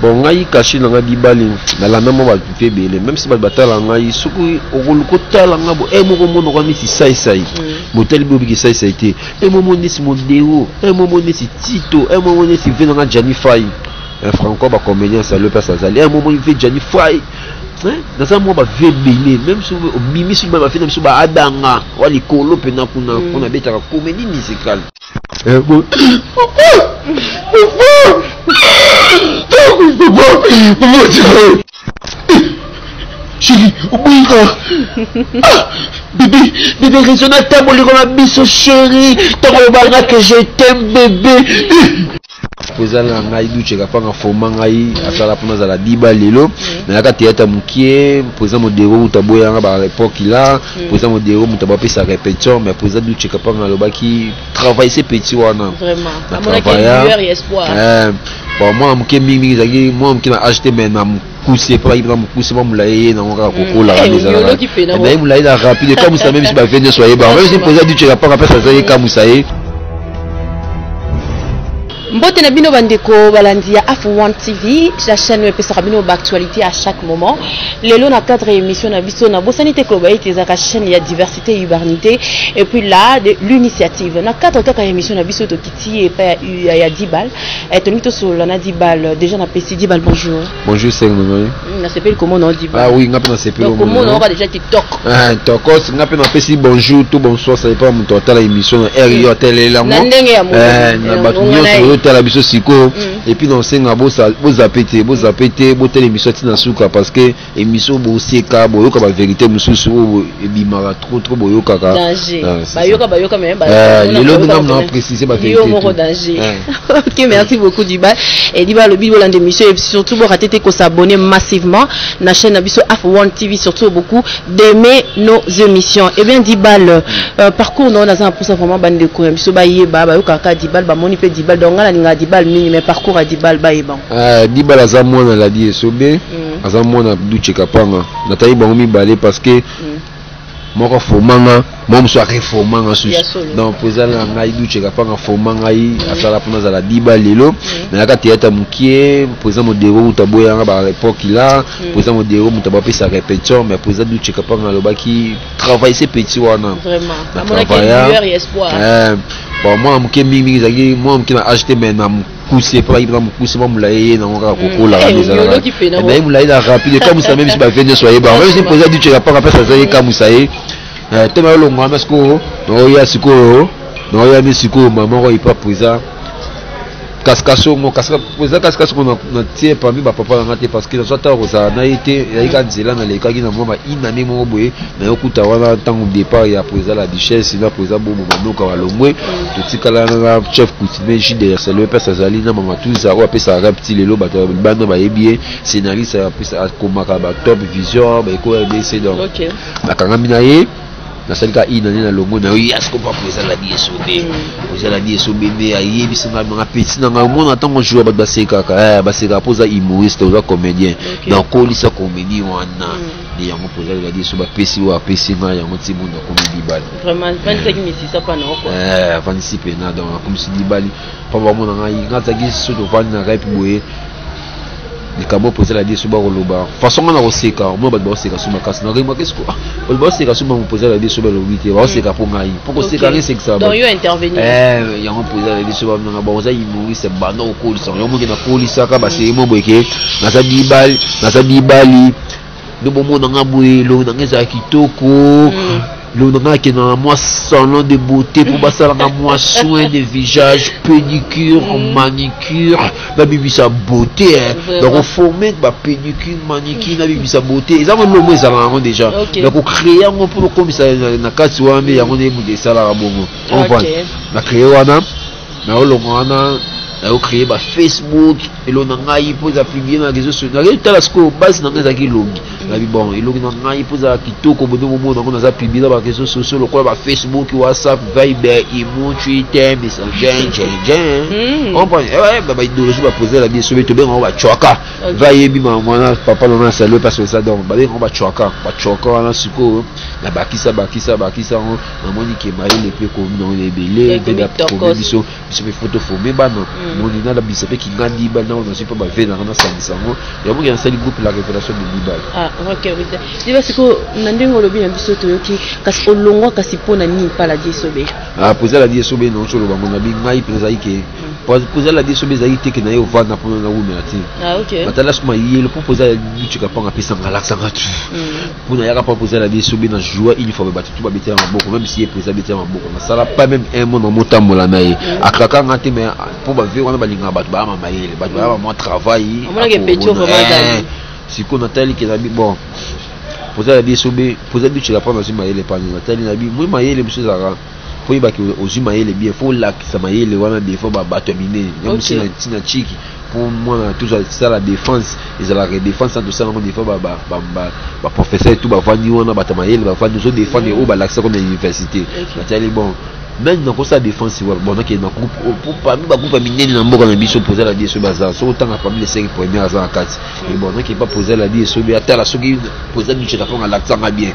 bon ngai caché na dibali na la même va fait belé même si ba batala ngai suku okoluko tala ngabo moko mono kwa misi sai motel bobi ki sai été momo nisi modéo momo nisi Tito momo nisi vena na Jani Fay franco ba comédien ça le passe azali momo il fait Jani Fay dans un moment va belé même si au mimi si ba fait même si ba adanga wali kolo pena kuna beta ka comédie musicale bon chérie, bébé raisonnable, t'as volé comme un biseau chérie, t'as volé que je t'aime bébé. Pozala ngai duche ka panga foma ngai asala pona za la diba lelo na ka théâtre mukie poza modero utaboya nga ba époque là poza modero mutaba pesa répétition mais poza duche ka panga lobaki travailler ces petits wana vraiment à mon avis et espoir bon moi mukie mingi zaki moi mukie na acheter mais na pousser pas il va me pousser moi mulaye na ngaka kokola ka déjà na mulaye na rapide comme ça même si ba venir soyez ba même si poza duche ka panga pesa za ka musaye. Mbote na bino bandeko balandi ya F1 TV, la chaîne où pesa bino actualité à chaque moment. Lelo na cadre émission na biso na bosanité globale la chaîne ya diversité et urbanité et puis là de l'initiative. Na cadre kaka émission na biso to kiti et pas ya Dibal. Et toni to so na Dibal déjà na PC Dibal bonjour. Bonjour c'est nous. Na s'appelle comment non Dibal. Ah oui, ngapa na s'appelle comment on va déjà TikTok. Ah TikTok ngapa na PC bonjour tout bonsoir ça pas mon total émission RIO télé là moi. Na batu la biso siko et puis dans senga bo zapete bo tele émission tina suka parce que émission bo seka bo yoka ba vérité mususu e bimara trop boyoka ka danger bayoka même le lot n'a précisé ba vérité yo danger. OK, merci beaucoup Dibal et Dibal le bilan de émission et surtout bo rater ko s'abonner massivement na chaîne Abiso F1 TV surtout beaucoup d'aimer nos émissions et bien Dibal parcours non dans un pour ça vraiment bande de ko Abiso ba yeba ba yoka ka Dibal ba moni pe Dibal donc nga Dibal mini mais parcours à Dibal ba yeba Dibal azamona la di sobe azamona duche kapanga natayi bango mi balé parce que moko fomanga mom so reformanga sus donc pozala ngai duche kapanga fomanga yi asala pona za la Dibal lelo na ka théâtre mukie poza modero utaboya nga ba époque là poza modero mutaba pesa répétition mais poza duche kapanga lobaki travailler ces petits wana vraiment à mon avis et espoir bon moi mukie mingi zaki moi mukie na acheter mais na pousser pas il va me pousser moi mulaye na ngaka kokola ka déjà mais mulaye na rapide comme ça même si ba venir soyez ba même si poza duche kapanga pesa za ka musaye tema lo ngwana siko no ya siko no ya misiko maman ko ipa poza kaskaso mo kaskaso na tie parmi ba papa na te parce que ça ta rosa na été ya ka nzela na le ka ki na mama inane mo boye na yokuta wana tango départ ya poza la duchesse na poza bobo manoka walomwe to tikala na chef coutumier JDR c'est le pesa zali na mama tout ça wa pesa rapti lelo ba bana ba yebie scénariste ya pesa komaka ba top vision ba ko ABC donc OK bakanga minaye na salika ina na longo na yas ko pa poza la DSOB poza la DSOB be ayebi singa nga petit na nga mona tango jouer ba baseka ka baseka poza humoriste ou comédien donc ko lisa comédie wana ni yango poza la DSOB pesi wa pesi nga yango tibu na comédie bal vraiment 25 misi ça pas non quoi 26 pena donc comme si dibali pa ba mona nga ngazaki soto vani na rap boye les camo poser la vie sur Baroloba façon on a aussi car moi ba seka sur ma casse na rima qu'est-ce quoi on ba seka sur ma poser la vie sur le 8 ba seka pour ngai pour que c'est carré c'est que ça donc yo intervenir ya on poser la vie sur na ba oza imuri c'est bano ko li son yo mo na ko li saka ba c'est mo boke na sa dibali no bomo na ngabwe lo na ngeza kitoko le nom qui est dans moi salon de beauté pour passer dans moi soin de visage pédicure manicure la bibi sa beauté donc on former ba pédicure manicure la bibi sa beauté ils ont le mot ça déjà donc on crée un pour comme ça na kasi wa mais on est de ça là bongo on va na créer wana na wana na créer ba Facebook et l'on a eu pour publier dans les réseaux sociaux na la sco base na ngaki logi na bi bon et logi na ngai pour za kitoko bodo mo na za publier dans les réseaux sociaux le quoi ba Facebook WhatsApp Viber Imo Twitter Messenger on prend ba idéologie ba poser la bien sauver to bien on va choka va yebi mwana papa na saluer parce que ça donc ba on va choka na siko na bakisa on na moni ke mari le pe comme dans les belé de la biso photo formé ba non monina la bisape qui ngandi bal na on pas ba vena na sangisango ya mo ya sali groupe la révélation de Dibal. Ah OK oui. Diba siko nandingo lobi na biso to yoki kasi olongwa kasi pona ni pa la diesobe. Ah poser la diesobe non solo ba mona bi ngai pesa ike. Poser la diesobe za ite ke na yo vana pona na wumi ati. Ah OK. Matala suma yele pour poser la tu ka panga pesa ngala sanga tu. Pona ya ka poser la diesobe na joie il faut ba tu ba betela maboko même si est poser betela maboko na sala pas même un mot na motambola na ye. Akaka ngati mais pour ba vie wana ba linga ba ba mama yele ba ba moi travail. On a que petit vraiment si qu'on Nathalie qui a dit bon poser la diesobe poser du tu la prendre dans une maïle pas Nathalie na bi moi maïle monsieur Zara faut y baki aux maïle bien faut là ça maïle wana des fois ba terminer même si na chiki pour moi tout ça la défense ils la défense tout ça des fois ba professeur tout ba vani wana ba maïle ba vani nous défendre au ba l'accès comme université Nathalie bon même dans sa défense bon donc il y a un groupe pour pas ba groupe minene na mboka na biso poser la diesobe bazar so autant à parmi les 5 premiers à 4 et bon donc il pas poser la diesobe à la soki poser du cheka pour l'accent bien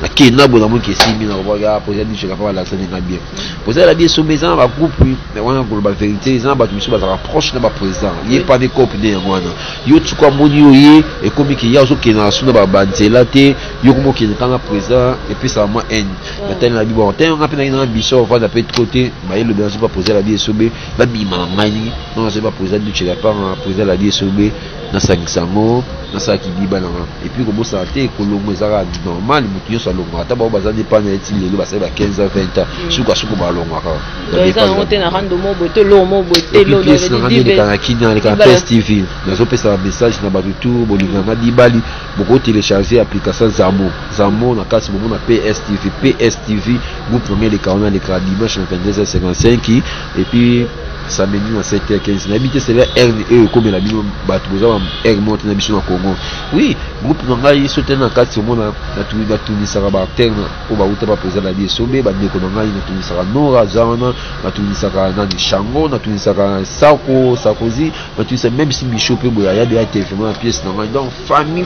na kena bon mon qui si mina regarde poser du cheka pour l'accent bien poser la diesobe ça ba groupe mais on a global vérité ça ba biso bazar approche na ba président il pas de copine ngwana yo tu kwa moni yo ye et comme qui ya zo kena suna ba banzela te yo comme qui na président et puis ça moi haine maintenant la bon temps on a peine na biso va de côté mais le bien pas poser la diesobe va bima mani non c'est pas poser du chela pas poser la diesobe na sangisango na sa ki biba na et puis comme ça te kolongo ezaka normal mutu yo salongo ata ba bazali pas na eti lelo ba sa ba 15 20 suka ba longo ka ça on te na rando mo bote lo na di kana kina le kana TV na zo pesa message na ba tout bolinga na Dibali boko télécharger application Zamo na kasi bomo na PSTV groupe premier les 40 les dimanche na 22h55 et puis samedi à 7h15 n'habité c'est là RE comme la bino bato boza R monte na biso na Congo oui groupe ngai sauter na kati mona na Tunisia ba terme o ba uta ba poser la diesobe ba ndeko ngai na Tunisia Nora Zana na Tunisia na Shango na Tunisia Sarkozy na Tunisia même si Michel pe boya ya de ate vraiment pièce na ngai donc famille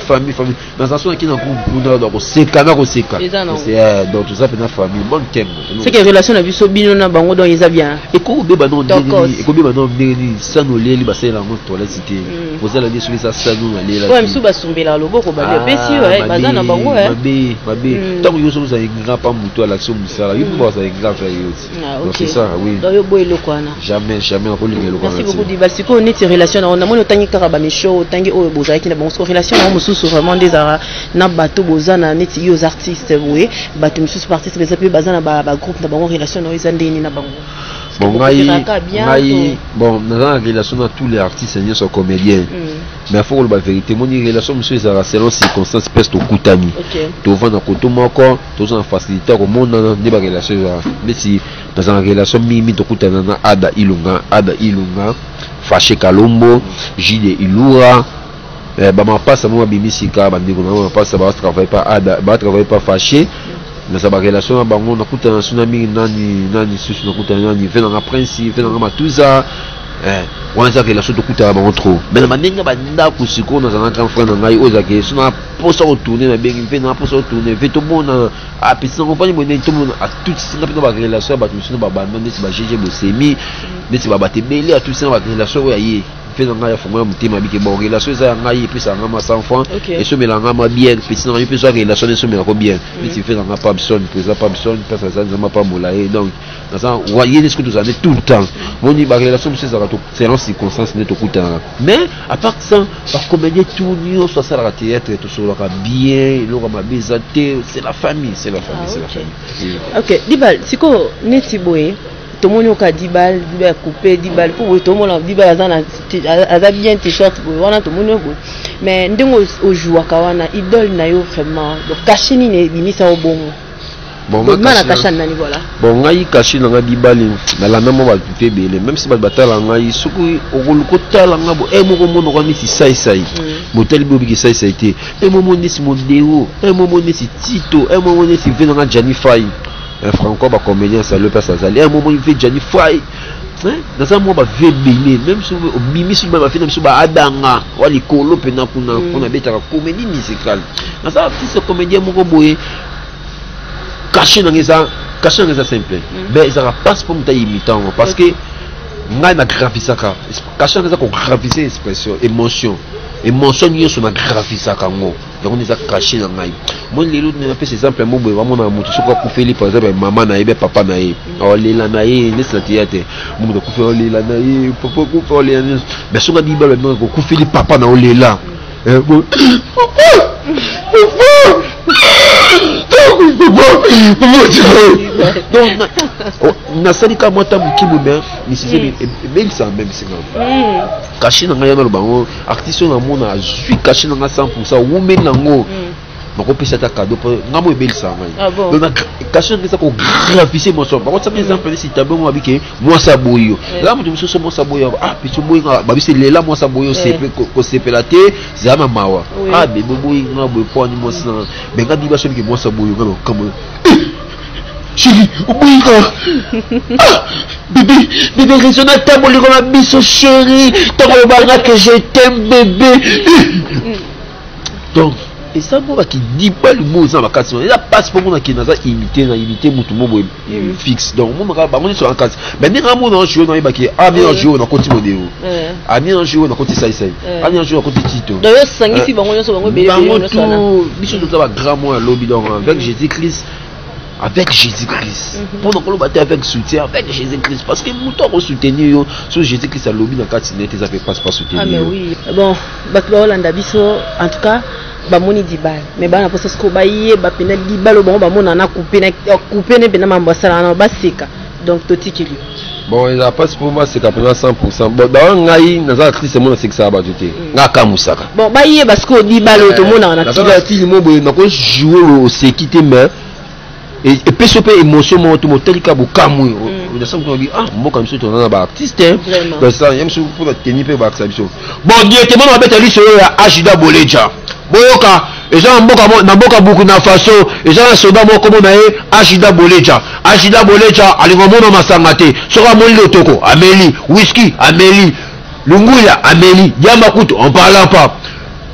dans sa son qui na groupe na donc c'est c'est donc tout ça peut na famille bonne thème c'est que relation na biso bino na bango donc ils a bien et ko be ba non et combien maintenant ndeni sano leli ba sala ngo toilette cité poser la diesobe ça sano lela ouais msu ba sombela loboko ba pesi ouais baza na bango ouais mabe tant que yo ça ingra pas muto à l'action musala yo pas ça ingra faire yo donc c'est ça oui donc yo boy lokwana jamais on peut le lokwana merci beaucoup Dibal siko on est relation on a moni tangi kaka ba misho tangi o boza ki na bon relation na mususu vraiment des ara na bato boza na neti yo artistes oui bato mususu artistes les appels baza na ba groupe na bango relation na izandeni na bango bon bon dans la relation à tous les artistes ils sont comédiens mais il faut que la vérité mon relation monsieur ça selon circonstances presque au kutani to vendre koto moko to en faciliter au monde dans des relations mais si dans une relation mimi to kutana na ada ilunga fâché Kalombo Gide Ilura ba ma passe moi bimisika ba ndiko na passe ba travailler pas ada ba travailler pas fâché mais ça va relation à bango na kuta na tsunami nani susu na kuta nani fait dans la principe fait dans ma tout ça on a relation de kuta bango trop mais na maninga banda kusiko na zana grand frère na ngai ozake suna posa retourner na bengi fait na posa retourner fait tout bon a pisa compagnie bonne tout monde a tout ça na ba relation ba tout ba banda neti ba GG bosemi neti ba batebeli a tout ça ba relation ya ye fait dans la forme mutima biki bon relation ça ngai puis ça ngama sans fond et ce mélange ma bien puis sinon il peut soit relation de ce mélange bien mais tu fais dans la pas besoin présent pas besoin parce que ça ne pas moulaé donc dans ça voyez ce que vous avez tout le temps mon dit relation c'est ça c'est en circonstance net au coup mais à part ça par comédie tout nous soit ça la théâtre tout ça bien il aura ma bisaté c'est la famille OK Dibal siko neti boye tout le monde a Dibal coupé Dibal pour tout le monde a Dibal a bien t-shirt voilà tout le monde mais ndingo au joueur kawana idole na yo vraiment donc caché ni limisa au bon bon na caché nani voilà bon ngai caché na Dibal na la même va fait belé même si batala ngai suku okoluko tala ngabo moko mono ko misi sai motel bobi sai été momo nesi modéo momo nesi Tito momo nesi venanga Janify un franco ba comédien ça le passe à un moment il fait Johnny Fry dans un moment ba fait belé même si au mimi si ba fait même si ba adanga wali kolo pena kuna on a beta comédie musicale dans ça ce comédien moko boye caché dans ça simple mais ça passe pour m'ta imitant parce que ngai na grafisaka cachet ça ko grafiser expression émotion niyo so na grafisaka ngo donc on est caché na ngai moi lelo na pesa exemple mo boye vraiment na mutu soko ku feli par exemple maman na yebe papa na ye o lela na ye ne sa théâtre mo ku fe o lela na ye papa ku fe o lela mais so na biba le ku feli papa na o lela donc nasali ka mota mukimu mais ni c'est même ça même c'est grave caché na ngai na bango artiste na mona suis caché na 100% ou même nango mako pesa ta cadeau ngamo ebeli ça ngai donc caché na ça ko graffiser mon son par contre ça exemple si tabou mo abike moi ça boyo là mo muso mo ça boyo ah picho boyo ba bise lela moi ça boyo c'est ko sepelate zama mawa ah bebe boyo ngabo poni mo ça mais quand diba sobi que moi ça boyo ngalo comme chérie, bébé, raisonnable, t'as mon ma biso chérie, t'as mon que je t'aime bébé. Donc, et ça, moi qui dit pas le mot, ça va casser. Il a pas pour moi qui n'a pas imité tout le monde fixe. Donc, moi, on sur un casse. Mais ni un mot dans le jeu, on a baqué. Ah, mais un jeu, on a continué modéo. Ah, mais un jeu, on a continué ça. Ah, mais un jeu, on a continué Tito. D'ailleurs, 5 ici, on a bébé. Bicho, tout ça va gramment à lobby donc avec Jésus-Christ. Avec Jésus-Christ. Pour nous battre avec soutien avec Jésus-Christ. Parce que nous avons soutenu sur Jésus-Christ à lobby dans 4 net, ils avaient pas soutenir. Ah mais oui. Bon, en tout cas, bamoni dibal. Mais bah parce que baïe, bah pena dibal bon bah mon ana coupé ne pena mambasala na baseka. Donc toti kili. Bon, il a pas pour moi c'est qu'à 100%. Bon, dans ngai naza Christ mon c'est que ça va jeter. Ngaka musaka. Bon, baïe parce que dibal tout le monde en a. Ça ti mo boy na ko jouer au sécurité mais et PCP émotion mon tout tel ka bokamu on a senti qu'on dit ah moi comme ça on a ba artiste donc ça yem sur pour tenir pe ba ça biso bon directement on va mettre lui sur Ajida Boleja boyoka et ça na mboka beaucoup na façon et ça soda mo comme na Ajida Boleja alingo mona masangate soka moli lotoko Amélie whisky Amélie Lunguya Amélie Yamakuto on parle pas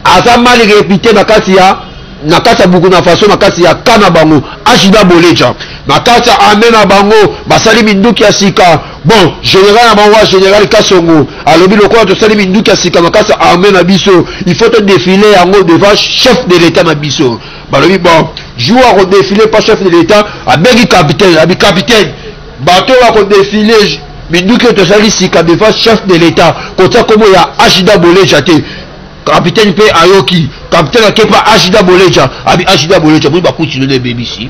asa mali répéter na kati ya nakata buku na façon nakati ya kana bango Ajida Boleja nakata amena bango basali minduki ya sika bon général na bango général Kasongo alobi lokola to sali minduki ya sika nakata amena biso il faut te défiler yango devant chef de l'état na biso balobi bon jour à défiler pas chef de l'état abengi capitaine abi capitaine bato va ko défiler minduki to sali sika devant chef de l'état kota komo ya Ajida Boleja te capitaine pe ayoki capitaine akepa Ajida Boleja abi Ajida Boleja bo ba continue de BBC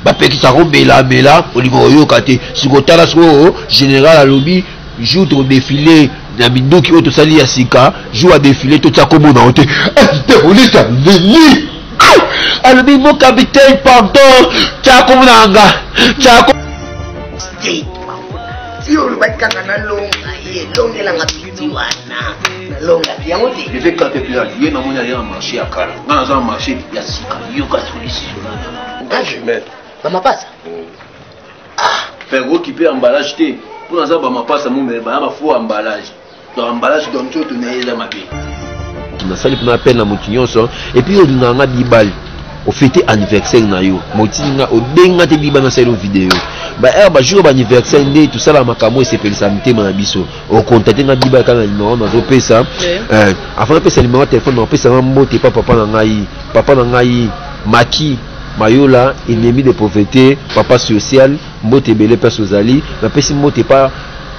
ba peki sa robela mela oligo yoka te sikotala so général alobi jour de défilé na minduki oto sali ya sika jour à défilé to tsako mona ote Boleja nini alobi mo capitaine pardon tsako mona nga tsako Yo le bac na longa ye longa la ngapiti wana na longa yango te je vais quand tu es na mona ya marché akala na za marché ya sika yo ka solution ah je mets mama passa ah faire occuper emballage te pour na za ba mapasa mo me ba faux emballage donc emballage donc tu na eza mabe na sali na peine na mutinyoso et puis on na nga bibal au fêter anniversaire na yo motinga o benga te biba na selo vidéo ba ba jour ba anniversaire ndé tout ça la makamo et c'est félicité na biso au contacter na biba kana numéro na zo pesa avant pesa numéro téléphone na pesa mbote papa na ngai Maki Mayola ennemi de pauvreté papa social mbote belé pesa ozali na pesa mbote pas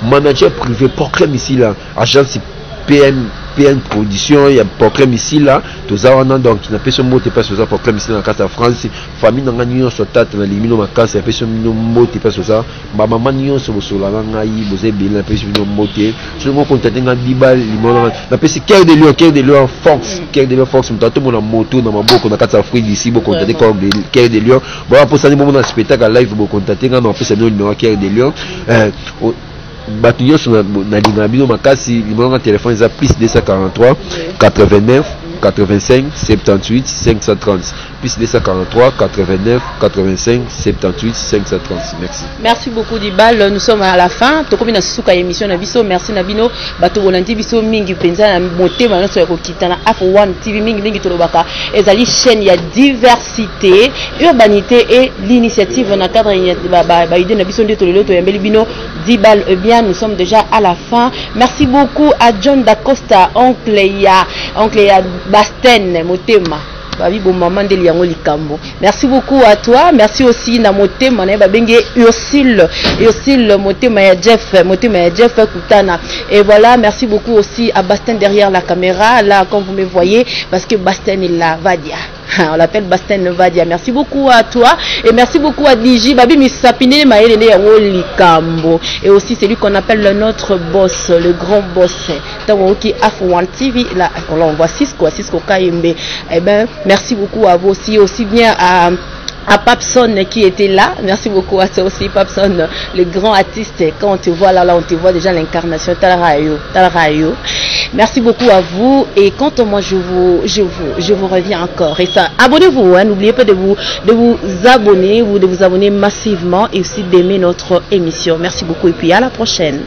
manager privé proclame ici là agence PN production ya proclame ici là toza wana donc na peso mote pas ça proclame ici na casa France famille na ngani so tata na limino makasa peso mino mote pas ça ba mama nyo so bosola na ngai boze bela peso mino mote so ngo contacter nga bibal limono na peso cœur de lion force mtato mona moto na maboko na casa Afrique ici bo contacter cœur de lion bon pour ça ni moment na spectacle live bo contacter nga na peso no numéro cœur de lion Batunion sur na dinamino makasi numéro de téléphone est plus 243 89 85 78 530 plus 243 89 85 78 536. Merci. Merci beaucoup Dibal. Nous sommes à la fin. Tokomi na suka émission na biso. Merci Nabino. Bato volonté biso mingi penza na moté mana so ekokita na F1 TV mingi tolobaka. Ezali chaîne ya diversité, urbanité et l'initiative na cadre ba idée na biso ndeto lelo to yambeli bino Dibal. Eh bien, nous sommes déjà à la fin. Merci beaucoup à John Dacosta, oncle ya Basten Motema. Merci beaucoup à toi. Merci aussi na Motema na babenge Ursule Motema ya Jeff Kutana. Et voilà, merci beaucoup aussi à Basten derrière la caméra là comme vous me voyez parce que Basten est là, Vadia. On l'appelle Basten Vadia. Merci beaucoup à toi et merci beaucoup à DJ Babi Misapine Maëlene Yango Likambo et aussi celui qu'on appelle notre boss, le grand boss. Tawoki F1 TV là on voit Cisco Kaimbe. Eh ben merci beaucoup à vous aussi bien à Papson qui était là. Merci beaucoup à toi aussi Papson, le grand artiste. Quand on te voit là on te voit déjà l'incarnation Talarayo. Merci beaucoup à vous et quant à moi je vous reviens encore et ça abonnez-vous hein, n'oubliez pas de vous abonner ou de vous abonner massivement et aussi d'aimer notre émission. Merci beaucoup et puis à la prochaine.